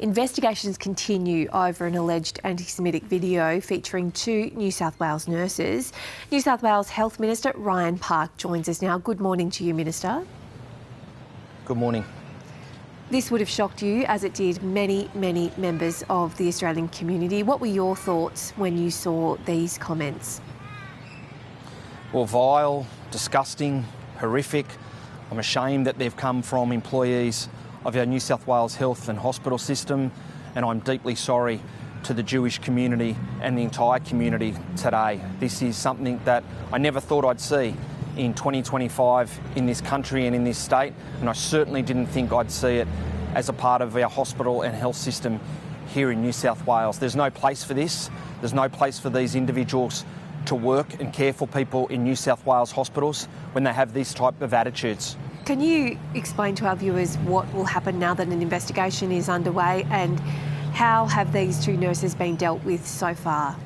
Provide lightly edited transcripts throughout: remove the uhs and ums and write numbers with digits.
Investigations continue over an alleged anti-Semitic video featuring 2 New South Wales nurses. New South Wales Health Minister Ryan Park joins us now. Good morning to you, Minister. Good morning. This would have shocked you, as it did many members of the Australian community. What were your thoughts when you saw these comments? Well, vile, disgusting, horrific. I'm ashamed that they've come from employees of our New South Wales health and hospital system, and I'm deeply sorry to the Jewish community and the entire community today. This is something that I never thought I'd see in 2025 in this country and in this state, and I certainly didn't think I'd see it as a part of our hospital and health system here in New South Wales. There's no place for this. There's no place for these individuals to work and care for people in New South Wales hospitals when they have these type of attitudes. Can you explain to our viewers what will happen now that an investigation is underway, and how have these 2 nurses been dealt with so far?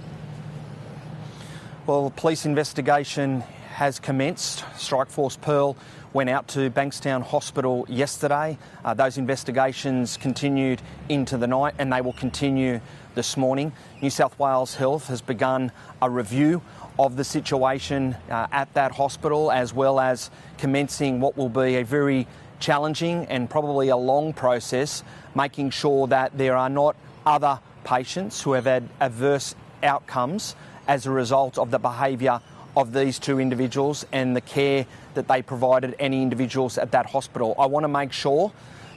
Well, the police investigation has commenced. Strikeforce Pearl went out to Bankstown Hospital yesterday. Those investigations continued into the night, and they will continue this morning. New South Wales Health has begun a review of the situation at that hospital, as well as commencing what will be a very challenging and probably a long process, making sure that there are not other patients who have had adverse outcomes as a result of the behaviour of these 2 individuals and the care that they provided any individuals at that hospital. I want to make sure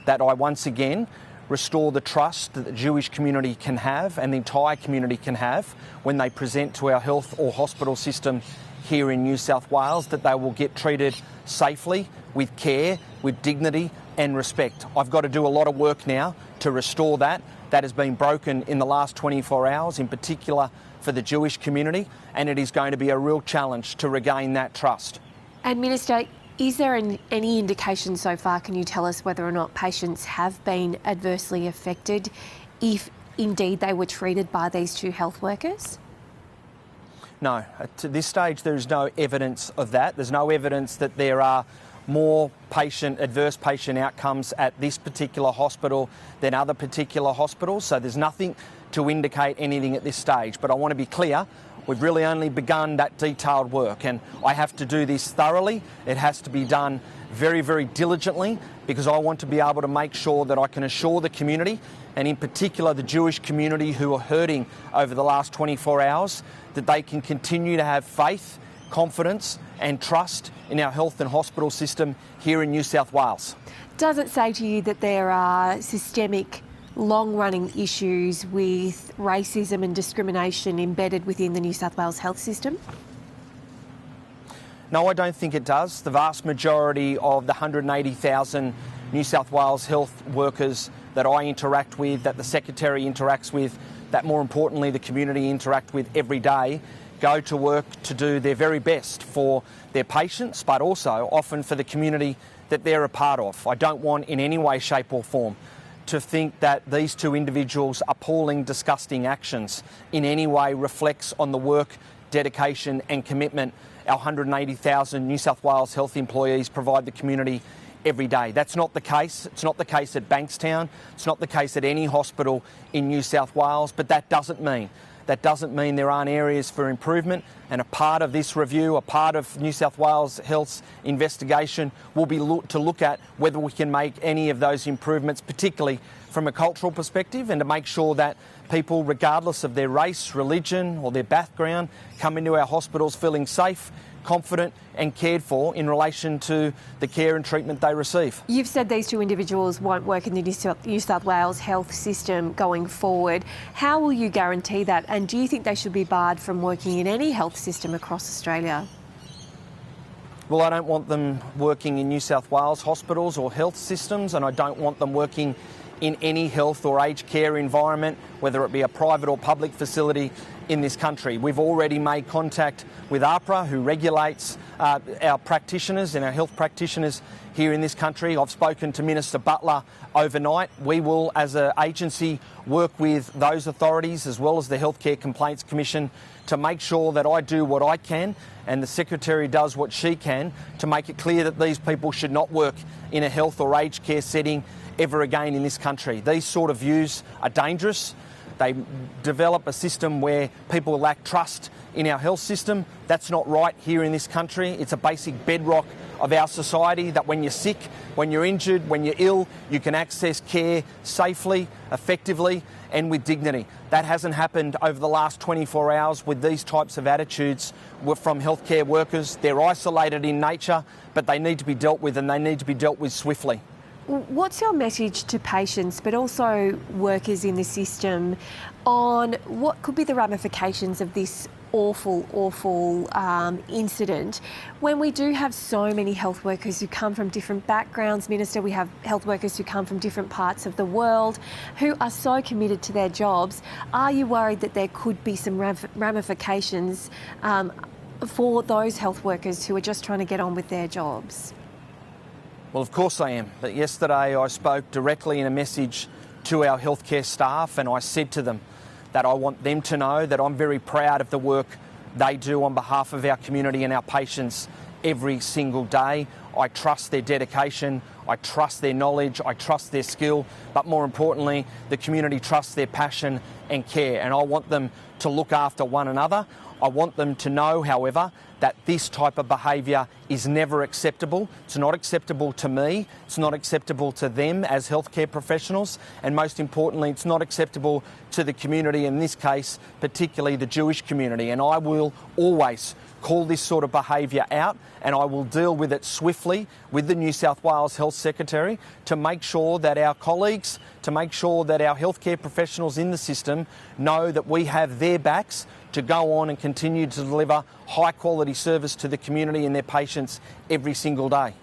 that I once again restore the trust that the Jewish community can have and the entire community can have when they present to our health or hospital system here in New South Wales, that they will get treated safely, with care, with dignity and respect. I've got to do a lot of work now to restore that. That has been broken in the last 24 hours, in particular for the Jewish community, and it is going to be a real challenge to regain that trust. And Minister, is there any indication so far, can you tell us whether or not patients have been adversely affected, if indeed they were treated by these 2 health workers? No, to this stage there is no evidence of that. There's no evidence that there are more adverse patient outcomes at this particular hospital than other particular hospitals, so there's nothing to indicate anything at this stage. But I want to be clear, we've really only begun that detailed work, and I have to do this thoroughly. It has to be done very diligently, because I want to be able to make sure that I can assure the community, and in particular the Jewish community who are hurting over the last 24 hours, that they can continue to have faith, confidence and trust in our health and hospital system here in New South Wales. Does it say to you that there are systemic, long-running issues with racism and discrimination embedded within the New South Wales health system? No, I don't think it does. The vast majority of the 180,000 New South Wales health workers that I interact with, that the Secretary interacts with, that more importantly the community interact with every day, go to work to do their very best for their patients, but also often for the community that they're a part of. I don't want in any way, shape or form to think that these 2 individuals' appalling, disgusting actions in any way reflects on the work, dedication and commitment our 180,000 New South Wales health employees provide the community every day. That's not the case. It's not the case at Bankstown. It's not the case at any hospital in New South Wales, but that doesn't mean there aren't areas for improvement, and a part of this review, a part of New South Wales Health's investigation will be to look at whether we can make any of those improvements, particularly from a cultural perspective, and to make sure that people, regardless of their race, religion or their background, come into our hospitals feeling safe, confident and cared for in relation to the care and treatment they receive. You've said these 2 individuals won't work in the New South Wales health system going forward. How will you guarantee that, and do you think they should be barred from working in any health system across Australia? Well, I don't want them working in New South Wales hospitals or health systems, and I don't want them working in any health or aged care environment, whether it be a private or public facility in this country. We've already made contact with AHPRA, who regulates our practitioners and our health practitioners here in this country. I've spoken to Minister Butler overnight. We will, as an agency, work with those authorities as well as the Healthcare Complaints Commission to make sure that I do what I can and the Secretary does what she can to make it clear that these people should not work in a health or aged care setting ever again in this country. These sort of views are dangerous. They develop a system where people lack trust in our health system. That's not right here in this country. It's a basic bedrock of our society that when you're sick, when you're injured, when you're ill, you can access care safely, effectively and with dignity. That hasn't happened over the last 24 hours with these types of attitudes from healthcare workers. They're isolated in nature, but they need to be dealt with, and they need to be dealt with swiftly. What's your message to patients, but also workers in the system, on what could be the ramifications of this awful incident when we do have so many health workers who come from different backgrounds? Minister, we have health workers who come from different parts of the world who are so committed to their jobs. Are you worried that there could be some ramifications for those health workers who are just trying to get on with their jobs? Well, of course I am. But yesterday I spoke directly in a message to our healthcare staff, and I said to them that I want them to know that I'm very proud of the work they do on behalf of our community and our patients every single day. I trust their dedication, I trust their knowledge, I trust their skill, but more importantly, the community trusts their passion and care, and I want them to look after one another. I want them to know, however, that this type of behaviour is never acceptable. It's not acceptable to me, it's not acceptable to them as healthcare professionals, and most importantly, it's not acceptable to the community, in this case, particularly the Jewish community. And I will always call this sort of behaviour out, and I will deal with it swiftly with the New South Wales Health Secretary to make sure that our colleagues, to make sure that our healthcare professionals in the system know that we have their backs to go on and continue to deliver high quality service to the community and their patients every single day.